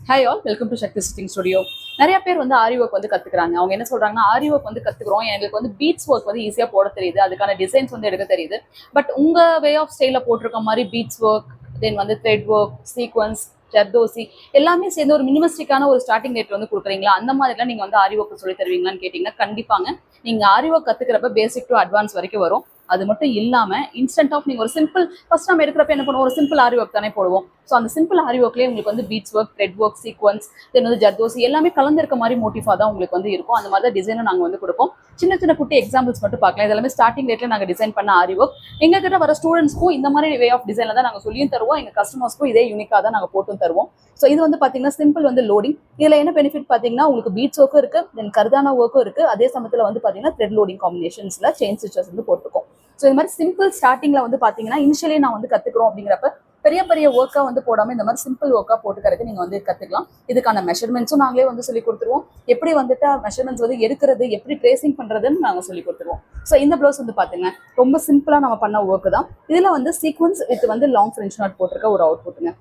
Hi all, welcome to Sakthi stitching studio. நிறைய பேர் வந்து ஆரி ஒர்க் வந்து கத்துக்கிறாங்க. அவங்க என்ன சொல்றாங்கன்னா, ஆரி ஒர்க் வந்து கத்துக்கிறோம், எங்களுக்கு வந்து பீட்ஸ் ஒர்க் வந்து ஈஸியா போட தெரியுது, அதுக்கான டிசைன்ஸ் வந்து எடுக்க தெரியுது. பட் உங்க வே ஆஃப் ஸ்டைல போட்டிருக்க மாதிரி பீட்ஸ் ஒர்க், தென் வந்து த்ரெட் ஒர்க், சீக்வன்ஸ், ஜர்தோசி எல்லாமே சேர்ந்து ஒரு மினிமஸ்டிக்கான ஒரு ஸ்டார்டிங் ரேட் வந்து கொடுக்குறீங்களா? அந்த மாதிரிலாம் நீங்க வந்து ஆரி ஒர்க் சொல்லி தருவீங்களான்னு கேட்டீங்கன்னா கண்டிப்பாங்க. நீங்க ஆரி ஒர்க் கத்துக்கிறப்ப பேசிக் டு அட்வான்ஸ் வரைக்கும் வரும். அது மட்டும் இல்லாம இன்ஸ்டன்ட் ஆஃப் நீங்க ஒரு சிம்பிள் ஃபர்ஸ்ட் நம்ம எடுக்கிறப்ப என்ன பண்ணுவோம், ஒரு சிம்பிள் ஆரி ஒர்க் தானே போடுவோம். ஸோ அந்த சிம்பிள் ஆரி ஒர்க்லேயே உங்களுக்கு வந்து beads work, thread work, sequins, then வந்து ஜர்தோசி எல்லாமே கலந்துருக்க மாதிரி மோட்டிஃபா தான் உங்களுக்கு வந்து இருக்கும். அந்த மாதிரி தான் டிசைனும் நாங்கள் வந்து கொடுப்போம். சின்ன சின்ன குட்டி எக்ஸாம்பிள்ஸ் மட்டும் பார்க்கலாம். இதெல்லாமே ஸ்டார்டிங் ரேட்ல நாங்கள் டிசைன் பண்ண ஆரி ஒர்க். எங்க கிட்ட வர ஸ்டூடெண்ட்ஸ்க்கும் இந்த மாதிரி வே ஆஃப் டிசைன்ல தான் நாங்கள் சொல்லியும் தருவோம். எங்க கஸ்டமர்ஸ்க்கும் இதே யூனிக்காக தான் நாங்கள் போட்டும் தருவோம். ஸோ இது வந்து பார்த்தீங்கன்னா சிம்பிள் வந்து லோடிங். இதில் என்ன பெனிஃபிட் பார்த்தீங்கன்னா உங்களுக்கு பீட்ஸ் ஒர்க்கும் இருக்கு, தென் கர்தானா ஒர்க்கும் இருக்கு. அதே சமயத்தில் வந்து பார்த்தீங்கன்னா த்ரெட் லோடிங் காம்பினேஷன்ஸ்ல செயின் ஸ்டிச்சஸ் வந்து போட்டிருக்கோம். ஸோ இது மாதிரி சிம்பிள் ஸ்டார்டிங்ல வந்து பார்த்தீங்கன்னா இனிஷியலி நான் வந்து கத்துக்கிறோம் அப்படிங்கிறப்ப பெரிய பெரிய ஒர்க்கா வந்து போடாம இந்த மாதிரி சிம்பிள் ஒர்க்கா போட்டுக்கிறதுக்கு நீங்க வந்து கத்துக்கலாம். இதுக்கான மெஷர்மெண்ட்ஸும் நாங்களே வந்து சொல்லி கொடுத்துருவோம். எப்படி வந்துட்டு மெஷர்மெண்ட்ஸ் வந்து எடுக்கிறது, எப்படி ட்ரேசிங் பண்றதுன்னு நாங்க சொல்லி கொடுத்துருவோம். ஸோ இந்த ப்ளவுஸ் வந்து பாத்துங்க, ரொம்ப சிம்பிளா நம்ம பண்ண ஒர்க் தான். இதுல வந்து சீக்வன்ஸ் வித் வந்து லாங் ஃப்ரெஞ்ச் நாட் போட்டிருக்க ஒரு அவுட் புட்டுங்க.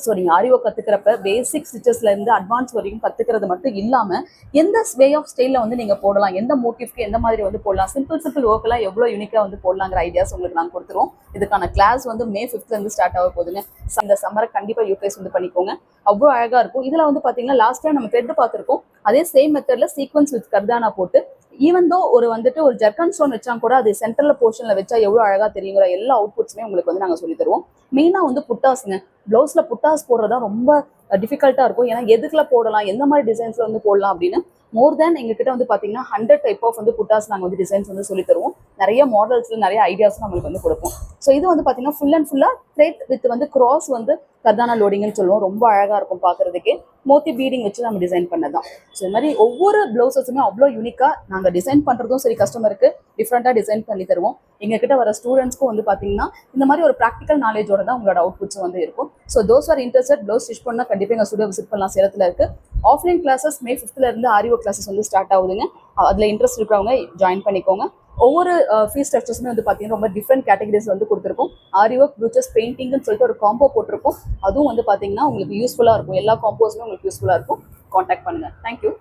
ஸோ நீங்கள் ஆரி ஒர்க் கற்றுக்கிறப்ப பேசிக் ஸ்டிச்சஸ்லேருந்து அட்வான்ஸ் வரைக்கும் கற்றுக்கிறது மட்டும் இல்லாமல் எந்த வே ஆஃப் ஸ்டைலில் வந்து நீங்கள் போடலாம், எந்த மோட்டிவ்க்கு எந்த மாதிரி வந்து போடலாம், சிம்பிள் ஒர்க்கெல்லாம் எவ்வளோ யூனிக்காக வந்து போடலாங்கிற ஐடியாஸ் உங்களுக்கு நாங்கள் கொடுத்துருவோம். இதுக்கான கிளாஸ் வந்து May 5th ஸ்டார்ட் ஆக போகுதுங்க. இந்த சம்மரை கண்டிப்பாக யூட்டிலைஸ் வந்து பண்ணிக்கோங்க. அவ்வளோ அழகாக இருக்கும். இதில் வந்து பார்த்தீங்கன்னா லாஸ்ட் டைம் நம்ம த்ரெட் பார்த்துருக்கோம். அதே சேம் மெத்தடில் சீக்வன்ஸ் வித் கர்தானா போட்டு ஈவன் தோ ஒரு வந்துட்டு ஒரு ஜர்கன் ஸ்டோன் வச்சா கூட அது சென்ட்ரல் போர்ஷன்ல வச்சா எவ்வளவு அழகா தெரியுங்கிற எல்லா அவுட்புட்ஸுமே உங்களுக்கு வந்து நாங்க சொல்லி தருவோம். மெயினா வந்து புட்டாஸ்ங்க, பிளவுஸ்ல புட்டாஸ் போடுறதா ரொம்ப டிஃபிகல்ட்டா இருக்கும். ஏன்னா எதுக்குள்ள போடலாம், எந்த மாதிரி டிசைன்ஸ்ல வந்து போடலாம் அப்படின்னு மோர் தேன் எங்ககிட்ட வந்து பாத்தீங்கன்னா 100 டைப் ஆஃப் வந்து புட்டாஸ் நாங்க வந்து டிசைன்ஸ் வந்து சொல்லி தருவோம். நிறைய மாடல்ஸ்ல நிறைய ஐடியாஸ் நம்மளுக்கு வந்து கொடுப்போம். ஸோ இது வந்து பாத்தீங்கன்னா ஃபுல் அண்ட் ஃபுல்லா த்ரெட் வித் வந்து கிராஸ் வந்து கர்தானா லோடிங்னு சொல்லுவோம். ரொம்ப அழகா இருக்கும் பாக்குறதுக்கே. மோத்தி பீடிங் வச்சு நம்ம டிசைன் பண்ணதான். ஸோ இது மாதிரி ஒவ்வொரு பிளவுஸஸுமே அவ்வளோ யூனிக்கா நாங்க டிசைன் பண்றதும் சரி, கஸ்டமருக்கு டிஃப்ரெண்டா டிசைன் பண்ணி தருவோம். எங்க கிட்ட வர ஸ்டூடெண்ட்ஸ்க்கும் வந்து பாத்தீங்கன்னா இந்த மாதிரி ஒரு ப்ராக்டிக்கல் நாலேஜோட தான் உங்களோட அவுட்புட்ஸ் வந்து இருக்கும். So those are interested blouse stitch பண்ணா கண்டிப்பா எங்க ஸ்டுடியோ விசிட் பண்ணலாம். சேலத்துல இருக்கு. ஆஃப்லைன் கிளாஸஸ் May 5th ஆரி ஒர்க் கிளாஸஸ் வந்து ஸ்டார்ட் ஆகுதுங்க. அதுல இன்ட்ரெஸ்ட் இருக்கிறவங்க ஜாயின் பண்ணிக்கோங்க. ஒவ்வொரு ஃபீஸ் ஸ்ட்ரக்சர்ஸுமே வந்து பார்த்தீங்கன்னா ரொம்ப டிஃப்ரெண்ட் கேட்டகரிஸ் வந்து கொடுத்துருக்கோம். ஆரி ஒர்க், ப்ரூச்சஸ், பெயிண்டிங்னு சொல்லிட்டு ஒரு காம்போ போட்டிருக்கோம். அதுவும் வந்து பார்த்தீங்கன்னா உங்களுக்கு யூஸ்ஃபுல்லாக இருக்கும். எல்லா காம்போஸுமே உங்களுக்கு யூஸ்ஃபுல்லாக இருக்கும். காண்டாக்ட் பண்ணுங்க. தேங்க்யூ.